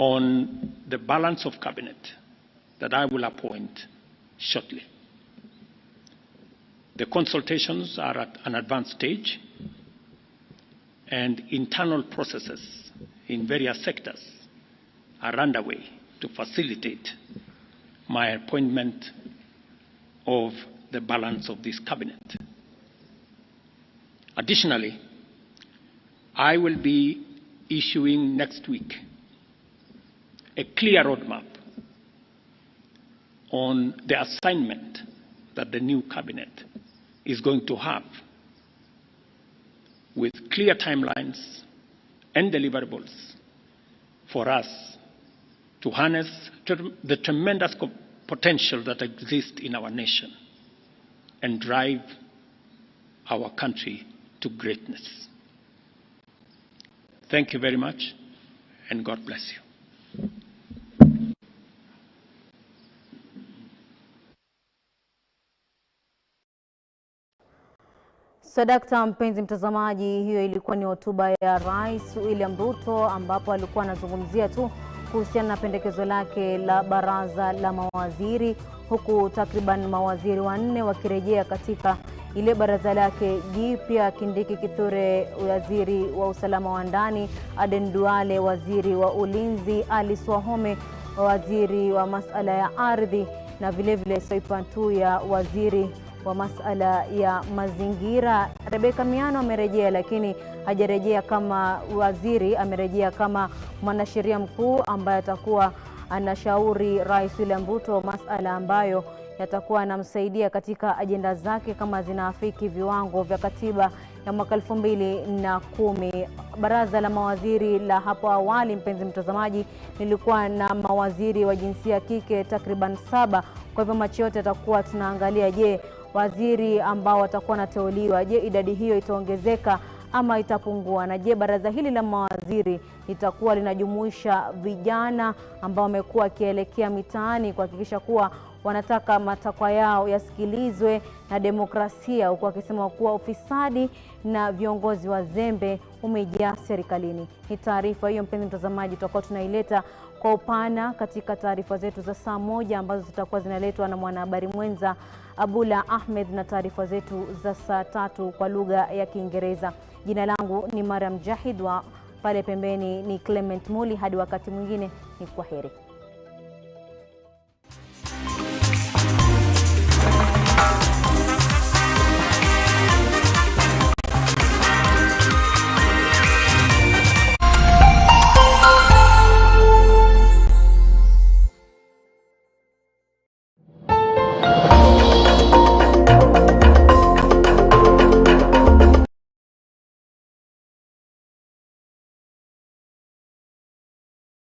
on the balance of cabinet that I will appoint shortly. The consultations are at an advanced stage, and internal processes in various sectors are underway to facilitate my appointment of the balance of this cabinet. Additionally, I will be issuing next week a clear roadmap on the assignment that the new cabinet is going to have, with clear timelines and deliverables for us to harness the tremendous potential that exists in our nation and drive our country to greatness. Thank you very much, and God bless you. Sadakta mpenzi mtazamaji, hiyo ilikuwa ni hotuba ya Rais William Ruto ambapo alikuwa anazungumzia tu kuhusiana na pendekezo lake la baraza la mawaziri, huku takriban mawaziri wanne wakirejea katika ile baraza lake jipya: Kindiki Kithure, waziri wa usalama wa ndani; Aden Duale, waziri wa ulinzi; Alice Wahome, waziri wa masuala ya ardhi; na vile vile Soipantuya, waziri wa masuala ya mazingira. Rebecca Miano amerejea, lakini hajarejea kama waziri, amerejea kama mwanasheria mkuu ambaye atakuwa anashauri Rais William Ruto masuala ambayo yatakuwa anamsaidia katika ajenda zake kama zinaafiki viwango vya katiba ya mwaka 2010. Baraza la mawaziri la hapo awali, mpenzi mtazamaji, lilikuwa na mawaziri wa jinsia kike takriban 7. Kwa hivyo macho yote atakuwa tunaangalia, je, waziri ambao watakuwa wanateuliwa, je, idadi hiyo itaongezeka ama itapungua? Na je, baraza hili la mawaziri litakuwa linajumuisha vijana ambao wamekuwa kielekea mitaani kuhakikisha kuwa wanataka matakwa yao yasikilizwe na demokrasia, huku akisema kuwa ufisadi na viongozi wazembe umejaa serikalini? Ni taarifa hiyo, mpenzi mtazamaji, tutakuwa tunaileta kwa upana katika taarifa zetu za saa 1 ambazo zitakuwa zinaletwa na mwanahabari mwenza Abula Ahmed, na taarifa zetu za saa 3 kwa lugha ya Kiingereza. Jina langu ni Maryam Jahid, wa pale pembeni ni Clement Muli. Hadi wakati mwingine, ni kwaheri.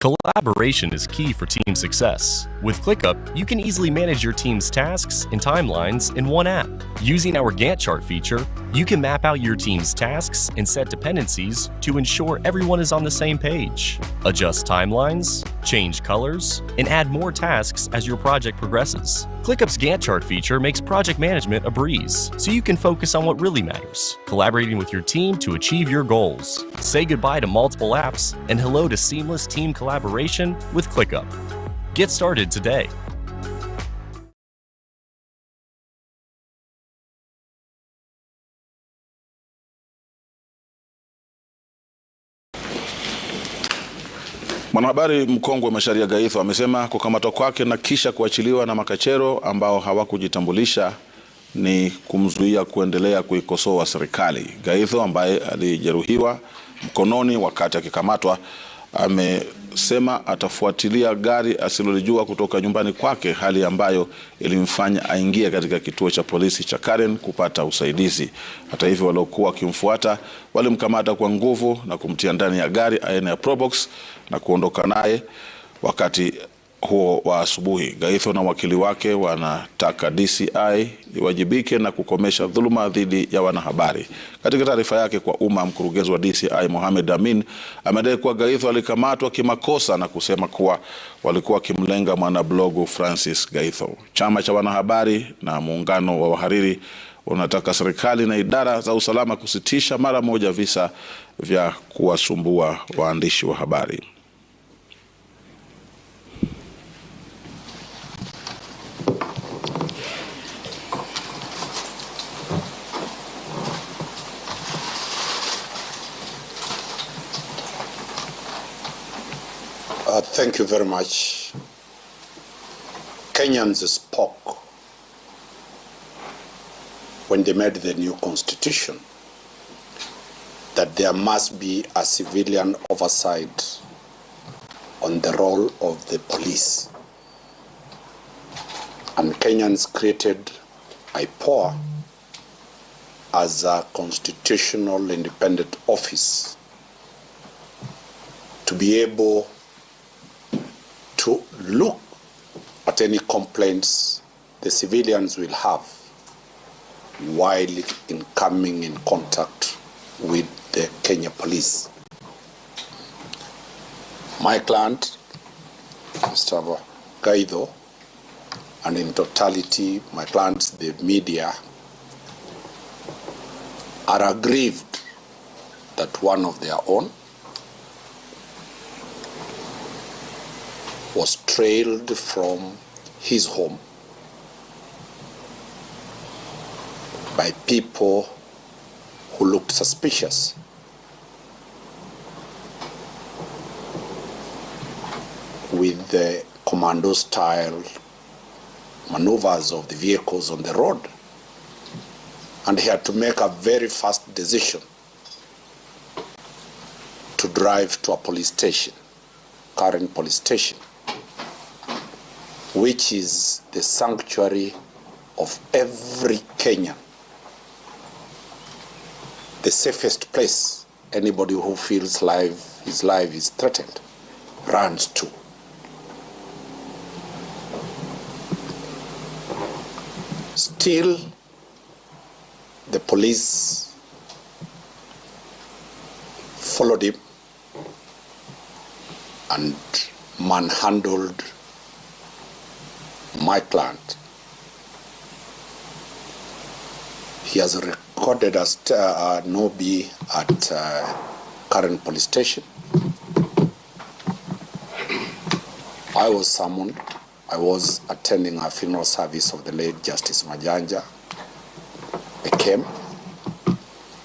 Collaboration is key for team success. With ClickUp, you can easily manage your team's tasks and timelines in one app. Using our Gantt chart feature, you can map out your team's tasks and set dependencies to ensure everyone is on the same page. Adjust timelines, change colors, and add more tasks as your project progresses. ClickUp's Gantt chart feature makes project management a breeze, so you can focus on what really matters: collaborating with your team to achieve your goals. Say goodbye to multiple apps and hello to seamless team collaboration with ClickUp. Get started today. Mwanahabari mkongwe Macharia Gaitho amesema kukamatwa kwake na kisha kuachiliwa na makachero ambao hawakujitambulisha ni kumzuia kuendelea kuikosoa serikali. Gaitho, ambaye alijeruhiwa mkononi wakati akikamatwa, amesema atafuatilia gari asilolijua kutoka nyumbani kwake, hali ambayo ilimfanya aingie katika kituo cha polisi cha Karen kupata usaidizi. Hata hivyo, waliokuwa wakimfuata walimkamata kwa nguvu na kumtia ndani ya gari aina ya Probox na kuondoka naye wakati huo wa asubuhi. Gaitho na wakili wake wanataka DCI iwajibike na kukomesha dhuluma dhidi ya wanahabari. Katika taarifa yake kwa umma, mkurugenzi wa DCI Mohamed Amin amedai kuwa Gaitho alikamatwa kimakosa na kusema kuwa walikuwa wakimlenga mwanablogu Francis Gaitho. Chama cha wanahabari na muungano wa wahariri unataka serikali na idara za usalama kusitisha mara moja visa vya kuwasumbua waandishi wa habari. Thank you very much. Kenyans spoke when they made the new constitution that there must be a civilian oversight on the role of the police. And Kenyans created IPOA as a constitutional independent office to be able to look at any complaints the civilians will have while in coming in contact with the Kenya police. My client, Mr. Gaitho, and in totality, my clients, the media, are aggrieved that one of their own was trailed from his home by people who looked suspicious. With the commando-style maneuvers of the vehicles on the road. And he had to make a very fast decision to drive to a police station, current police station, which is the sanctuary of every Kenyan, the safest place anybody who feels his life is threatened runs to. Still, the police followed him and manhandled my client. He has recorded as no-be at current police station. I was summoned. I was attending a funeral service of the late Justice Majanja. I came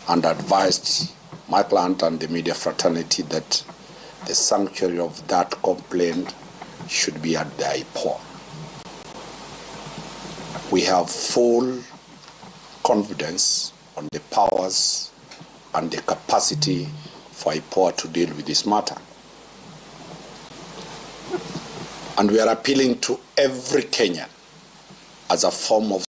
and advised my client and the media fraternity that the sanctuary of that complaint should be at the IPOA. We have full confidence on the powers and the capacity for IPOA to deal with this matter. And we are appealing to every Kenyan as a form of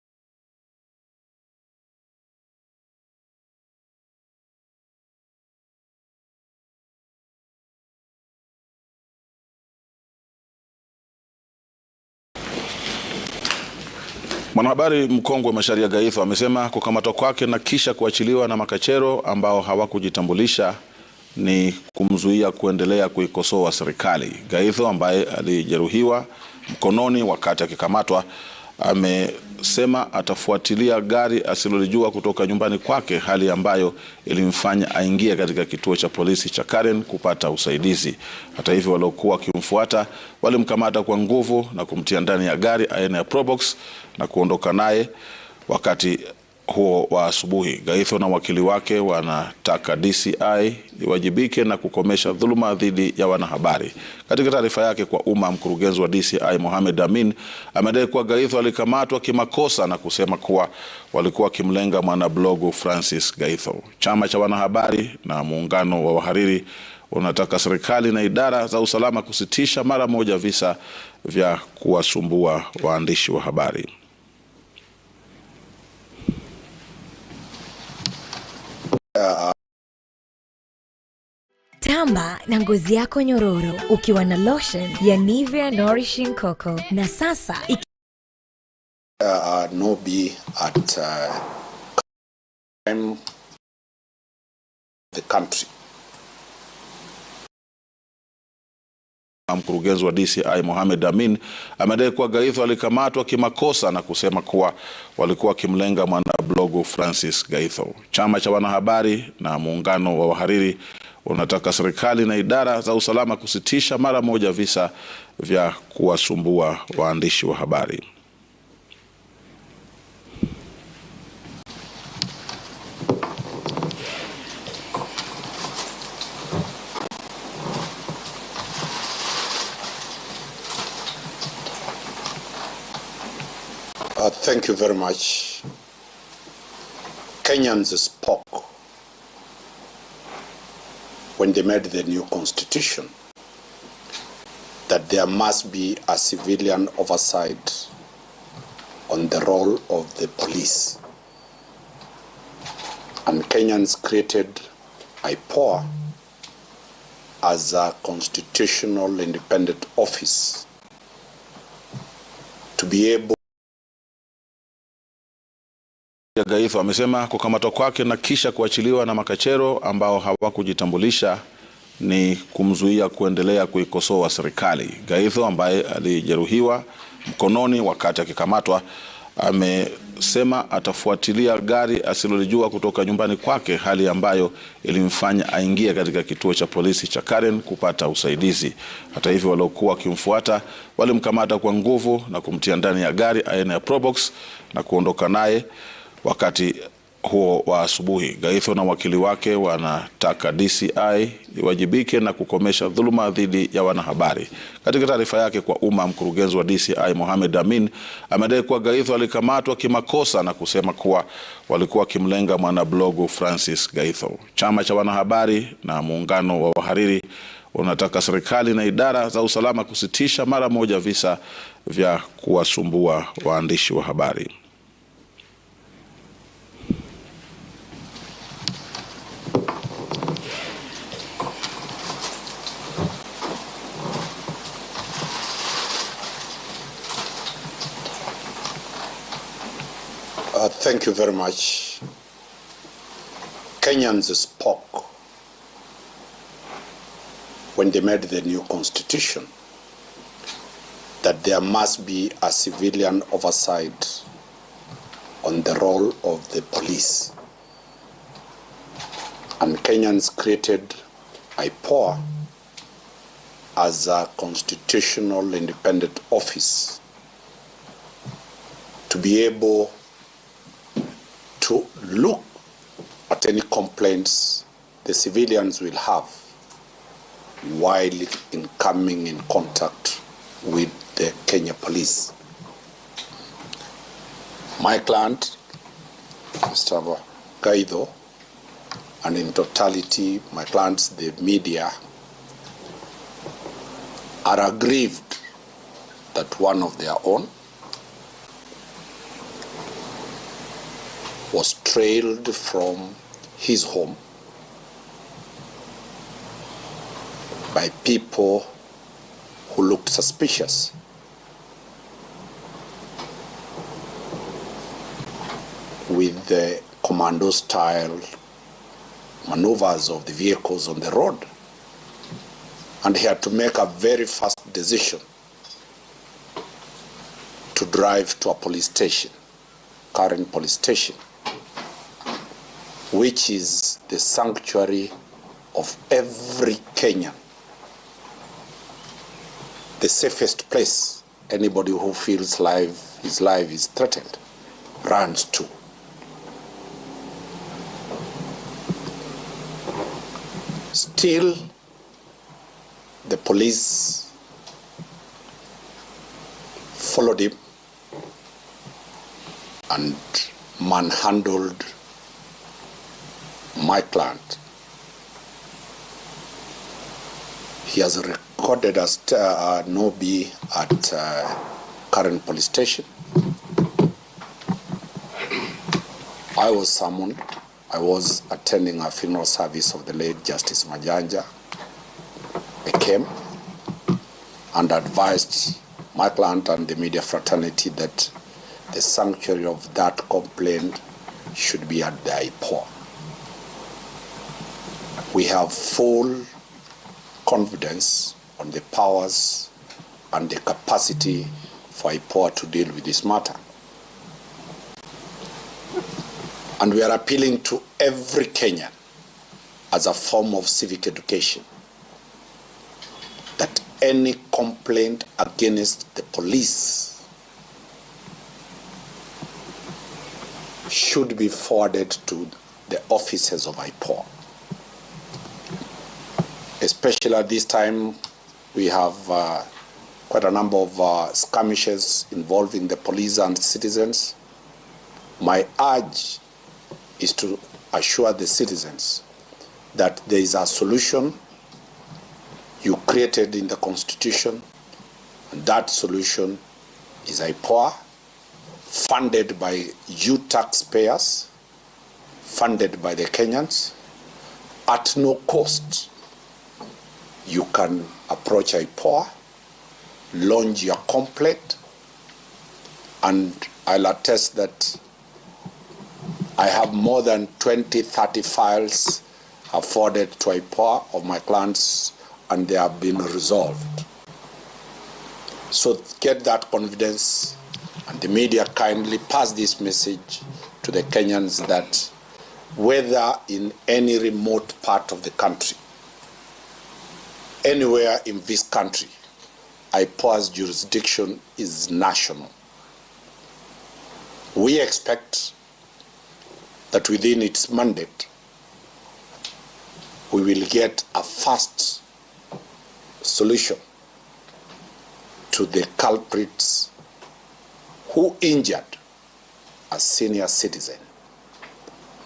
Mwanahabari mkongwe Macharia Gaitho amesema kukamatwa kwake na kisha kuachiliwa na makachero ambao hawakujitambulisha ni kumzuia kuendelea kuikosoa serikali. Gaitho ambaye alijeruhiwa mkononi wakati akikamatwa amesema atafuatilia gari asilolijua kutoka nyumbani kwake, hali ambayo ilimfanya aingie katika kituo cha polisi cha Karen kupata usaidizi. Hata hivyo, waliokuwa wakimfuata walimkamata kwa nguvu na kumtia ndani ya gari aina ya Probox na kuondoka naye wakati huo wa asubuhi. Gaitho na wakili wake wanataka DCI iwajibike na kukomesha dhuluma dhidi ya wanahabari. Katika taarifa yake kwa umma, mkurugenzi wa DCI Mohamed Amin amedai kuwa Gaitho alikamatwa kimakosa na kusema kuwa walikuwa wakimlenga mwanablogu Francis Gaitho. Chama cha wanahabari na muungano wa wahariri unataka serikali na idara za usalama kusitisha mara moja visa vya kuwasumbua waandishi wa habari. Tamba na ngozi yako nyororo ukiwa na lotion ya Nivea Nourishing Cocoa. Na sasa no-be at the country. Mkurugenzi wa DCI Mohamed Amin amedai kuwa Gaitho alikamatwa kimakosa na kusema kuwa walikuwa wakimlenga mwanablogu Francis Gaitho. Chama cha wanahabari na muungano wa wahariri unataka serikali na idara za usalama kusitisha mara moja visa vya kuwasumbua waandishi wa habari. Thank you very much. Kenyans spoke when they made the new constitution that there must be a civilian oversight on the role of the police. And Kenyans created IPOA as a constitutional independent office to be able. Gaitho amesema kukamatwa kwake na kisha kuachiliwa na makachero ambao hawakujitambulisha ni kumzuia kuendelea kuikosoa serikali. Gaitho ambaye alijeruhiwa mkononi wakati akikamatwa amesema atafuatilia gari asilolijua kutoka nyumbani kwake, hali ambayo ilimfanya aingie katika kituo cha polisi cha Karen kupata usaidizi. Hata hivyo waliokuwa wakimfuata walimkamata kwa nguvu na kumtia ndani ya gari aina ya Probox na kuondoka naye wakati huo wa asubuhi. Gaitho na wakili wake wanataka DCI iwajibike na kukomesha dhuluma dhidi ya wanahabari. Katika taarifa yake kwa umma, mkurugenzi wa DCI Mohamed Amin amedai kuwa Gaitho alikamatwa kimakosa na kusema kuwa walikuwa kimlenga mwanablogu Francis Gaitho. Chama cha wanahabari na muungano wa wahariri unataka serikali na idara za usalama kusitisha mara moja visa vya kuwasumbua waandishi wa habari. Thank you very much. Kenyans spoke when they made the new constitution that there must be a civilian oversight on the role of the police. And Kenyans created IPOA as a constitutional independent office to be able to look at any complaints the civilians will have while coming in contact with the Kenya police. My client, Mr. Gaitho, and in totality, my clients, the media, are aggrieved that one of their own was trailed from his home by people who looked suspicious. With the commando-style maneuvers of the vehicles on the road. And he had to make a very fast decision to drive to a police station, current police station, which is the sanctuary of every Kenyan, the safest place anybody who feels his life is threatened runs to. Still, the police followed him and manhandled my client. He has recorded as no-be at current police station. I was summoned. I was attending a funeral service of the late Justice Majanja. I came and advised my client and the media fraternity that the sanctuary of that complaint should be at the IPOA. We have full confidence on the powers and the capacity for IPOA to deal with this matter. And we are appealing to every Kenyan as a form of civic education that any complaint against the police should be forwarded to the offices of IPOA. Especially at this time, we have quite a number of skirmishes involving the police and citizens. My urge is to assure the citizens that there is a solution you created in the Constitution, and that solution is IPOA, funded by you taxpayers, funded by the Kenyans, at no cost. You can approach IPOA, launch your complaint, and I'll attest that I have more than 20-30 files forwarded to IPOA of my clients, and they have been resolved. So get that confidence, and the media kindly pass this message to the Kenyans that whether in any remote part of the country, anywhere in this country, IPOA's jurisdiction is national. We expect that within its mandate, we will get a fast solution to the culprits who injured a senior citizen,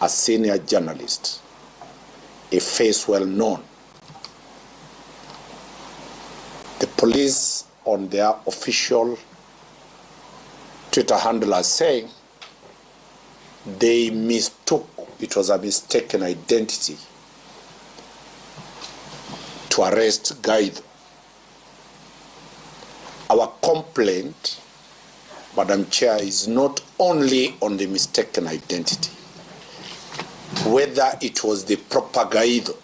a senior journalist, a face well known. The police on their official Twitter handle are saying they mistook, it was a mistaken identity to arrest Gaitho. Our complaint, Madam Chair, is not only on the mistaken identity, whether it was the proper Gaitho,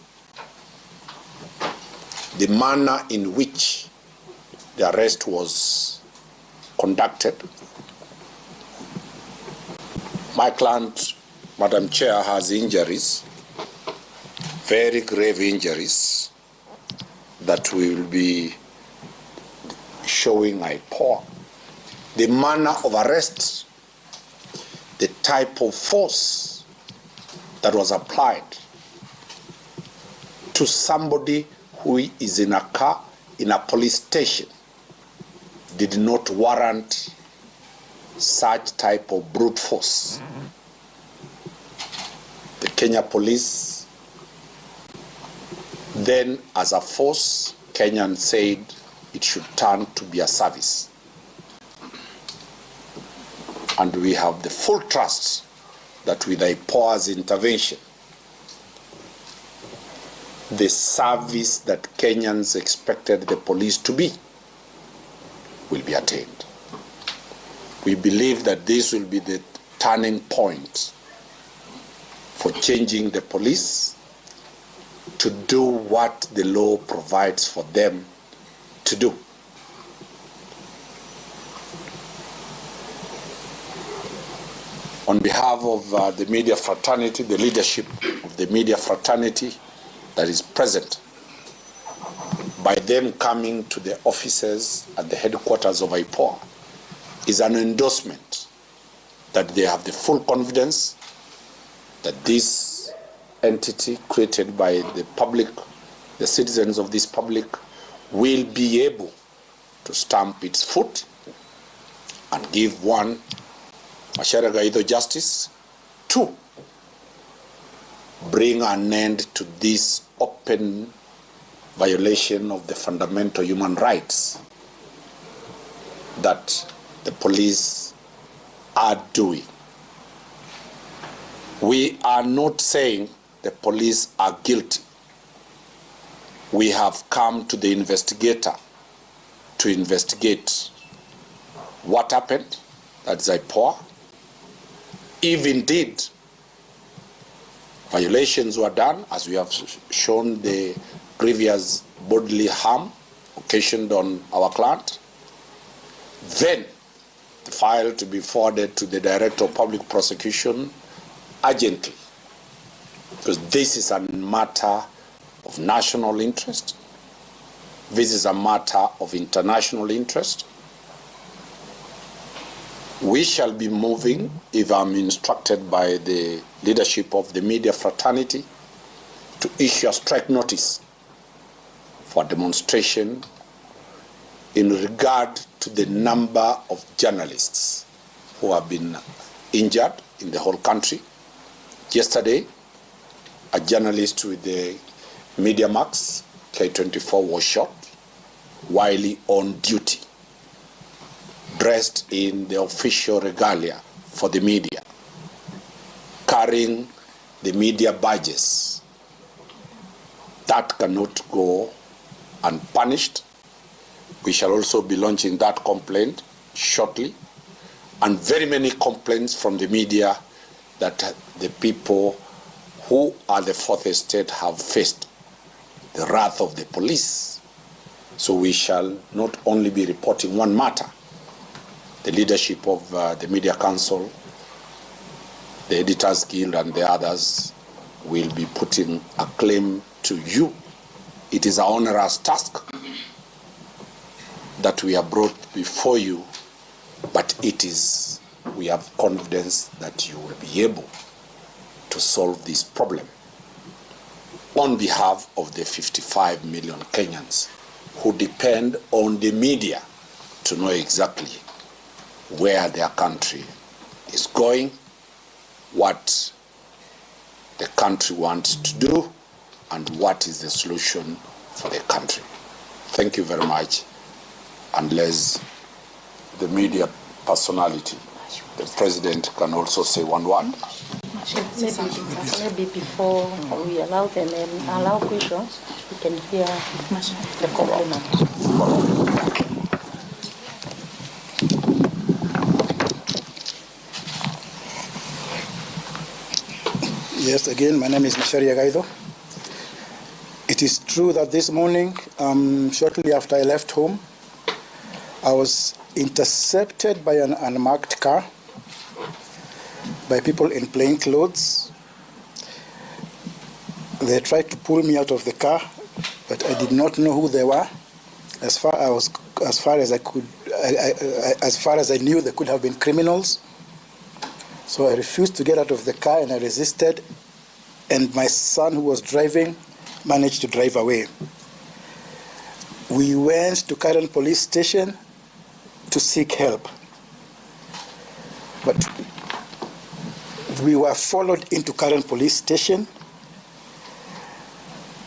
the manner in which the arrest was conducted. My client, Madam Chair, has injuries, very grave injuries, that we will be showing IPOA. The manner of arrest, the type of force that was applied to somebody who is in a car in a police station did not warrant such type of brute force. The Kenya police then, as a force, Kenyan said it should turn to be a service. And we have the full trust that with IPOA's intervention, the service that Kenyans expected the police to be will be attained. We believe that this will be the turning point for changing the police to do what the law provides for them to do. On behalf of the media fraternity, the leadership of the media fraternity that is present, by them coming to the offices at the headquarters of IPOA, is an endorsement that they have the full confidence that this entity created by the public, the citizens of this public, will be able to stamp its foot and give one, Macharia Gaitho justice, two, bring an end to this open violation of the fundamental human rights that the police are doing. We are not saying the police are guilty. We have come to the investigator to investigate what happened, that's IPOA. If indeed violations were done, as we have shown the grievous bodily harm occasioned on our client, then the file to be forwarded to the Director of Public Prosecution urgently, because this is a matter of national interest. This is a matter of international interest. We shall be moving, if I'm instructed by the leadership of the media fraternity, to issue a strike notice for demonstration in regard to the number of journalists who have been injured in the whole country. Yesterday, a journalist with the Media Max K24 was shot while on duty, dressed in the official regalia for the media, carrying the media badges. That cannot go unpunished. We shall also be launching that complaint shortly, and very many complaints from the media that the people who are the fourth estate have faced the wrath of the police. So we shall not only be reporting one matter. The leadership of the Media Council, the Editors Guild and the others will be putting a claim to you. It is an onerous task that we have brought before you, but we have confidence that you will be able to solve this problem on behalf of the 55 million Kenyans who depend on the media to know exactly where their country is going, what the country wants to do, and what is the solution for the country. Thank you very much. Unless the media personality, the president, can also say one word. Maybe before we allow them allow questions, we can hear the compliment. Yes, again, my name is Macharia Gaitho. It is true that this morning, shortly after I left home, I was intercepted by an unmarked car by people in plain clothes. They tried to pull me out of the car, but I did not know who they were. As far as I knew, they could have been criminals. So I refused to get out of the car and I resisted, and my son, who was driving, managed to drive away. We went to Karen police station to seek help, but we were followed into Karen police station,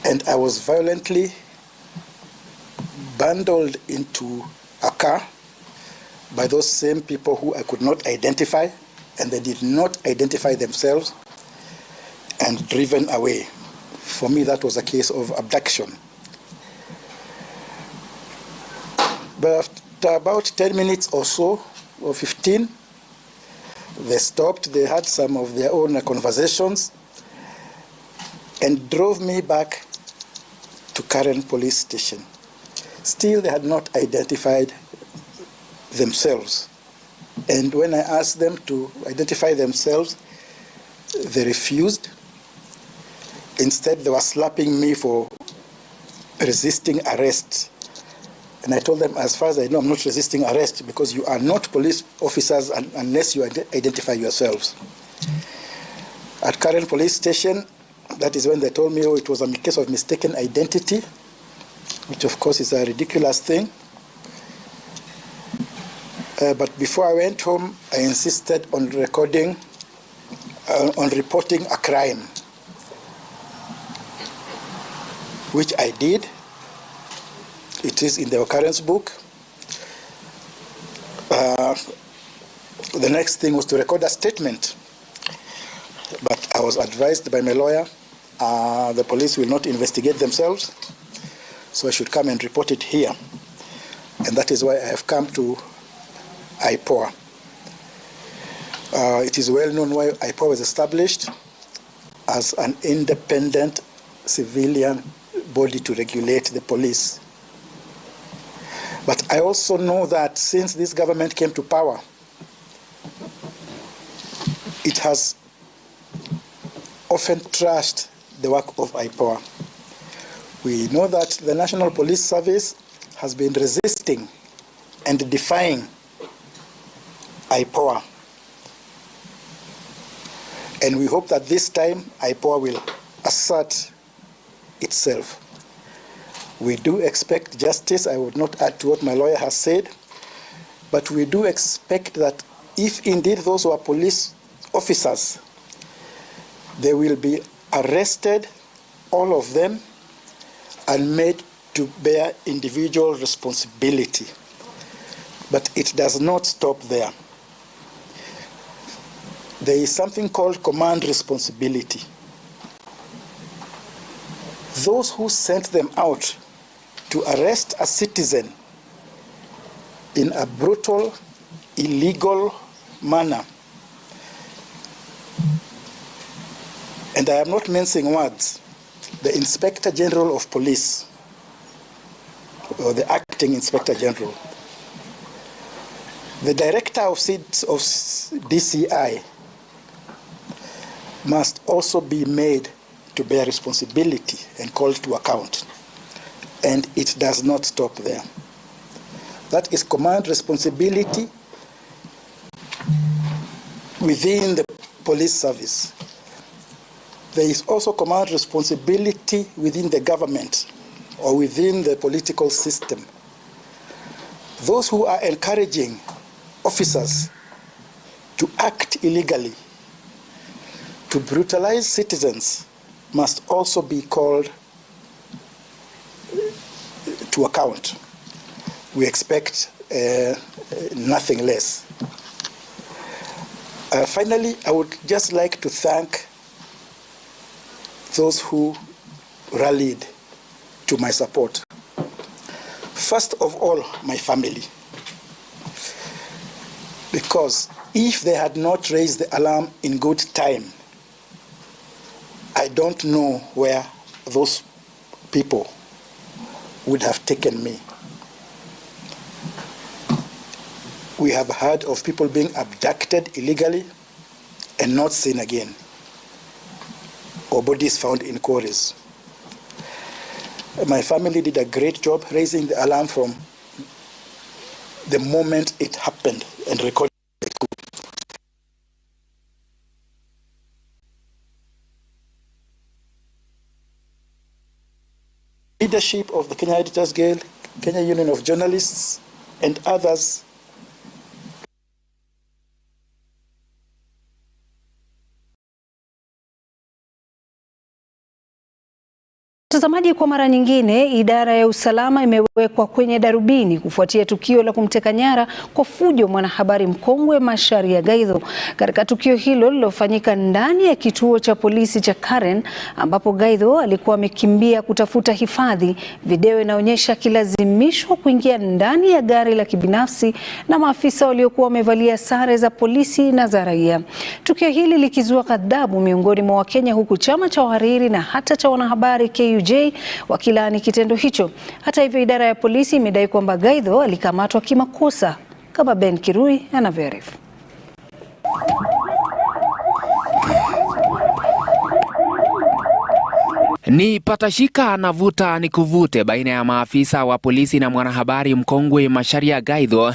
and I was violently bundled into a car by those same people who I could not identify, and they did not identify themselves, and driven away. For me, that was a case of abduction. But after about 10 minutes or so, or 15, they stopped, they had some of their own conversations, and drove me back to Karen police station. Still, they had not identified themselves. And when I asked them to identify themselves, they refused. Instead, they were slapping me for resisting arrest. And I told them, as far as I know, I'm not resisting arrest, because you are not police officers unless you identify yourselves. At Karen police station, that is when they told me, oh, it was a case of mistaken identity, which of course is a ridiculous thing. But before I went home, I insisted on reporting a crime, which I did. It is in the occurrence book. The next thing was to record a statement, but I was advised by my lawyer, the police will not investigate themselves, so I should come and report it here. And that is why I have come to IPOA. It is well known why IPOA was established as an independent civilian body to regulate the police. But I also know that since this government came to power, it has often trashed the work of IPOA. We know that the National Police Service has been resisting and defying IPOA. And we hope that this time IPOA will assert itself. We do expect justice. I would not add to what my lawyer has said, but we do expect that if indeed those who are police officers, they will be arrested, all of them, and made to bear individual responsibility. But it does not stop there. There is something called command responsibility. Those who sent them out to arrest a citizen in a brutal, illegal manner, and I am not mincing words, the Inspector General of Police, or the Acting Inspector General, the Director of DCI must also be made to bear responsibility and called to account. And it does not stop there. That is command responsibility within the police service. There is also command responsibility within the government or within the political system. Those who are encouraging officers to act illegally, to brutalize citizens, must also be called to account. We expect nothing less. Finally, I would just like to thank those who rallied to my support. First of all, my family. Because if they had not raised the alarm in good time, I don't know where those people would have taken me. We have heard of people being abducted illegally and not seen again, or bodies found in quarries. My family did a great job raising the alarm from the moment it happened and recording. Leadership of the Kenya Editors Guild, Kenya Union of Journalists, and others. Mtazamaji, kwa mara nyingine idara ya usalama imewekwa kwenye darubini kufuatia tukio la kumteka nyara kwa fujo mwanahabari mkongwe Macharia Gaitho. Katika tukio hilo lilofanyika ndani ya kituo cha polisi cha Karen, ambapo Gaitho alikuwa amekimbia kutafuta hifadhi, video inaonyesha akilazimishwa kuingia ndani ya gari la kibinafsi na maafisa waliokuwa wamevalia sare za polisi na za raia. Tukio hili likizua ghadhabu miongoni mwa Wakenya, huku chama cha wahariri na hata cha wanahabari KUJ wakilaani kitendo hicho. Hata hivyo, idara ya polisi imedai kwamba Gaitho alikamatwa kimakosa, kama Ben Kirui anavyoarifu. Ni patashika na vuta ni kuvute baina ya maafisa wa polisi na mwanahabari mkongwe Macharia Gaitho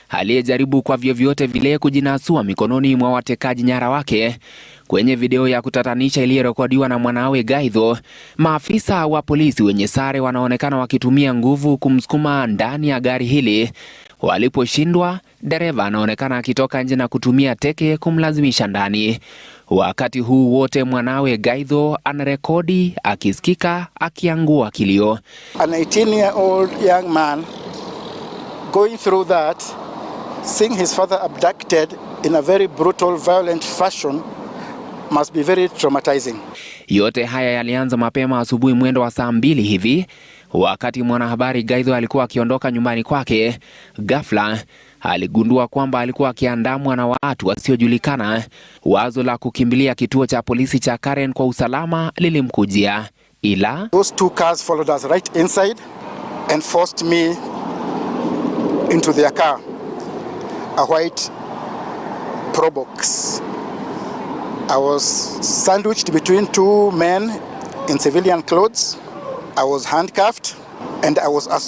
aliyejaribu kwa vyovyote vile kujinasua mikononi mwa watekaji nyara wake. Kwenye video ya kutatanisha iliyorekodiwa na mwanawe Gaitho, maafisa wa polisi wenye sare wanaonekana wakitumia nguvu kumsukuma ndani ya gari hili. Waliposhindwa, dereva anaonekana akitoka nje na kutumia teke kumlazimisha ndani. Wakati huu wote mwanawe Gaitho anarekodi akisikika akiangua kilio. An 18-year-old young man going through that, seeing his father abducted in a very brutal, violent fashion must be very traumatizing. Yote haya yalianza mapema asubuhi mwendo wa saa 2 hivi. Wakati mwanahabari Gaitho alikuwa akiondoka nyumbani kwake, ghafla aligundua kwamba alikuwa akiandamwa na watu wasiojulikana. Wazo la kukimbilia kituo cha polisi cha Karen kwa usalama lilimkujia, ila those two cars followed us right inside and forced me into their car, a white Probox. I was sandwiched between two men in civilian clothes. I was handcuffed and I was assaulted.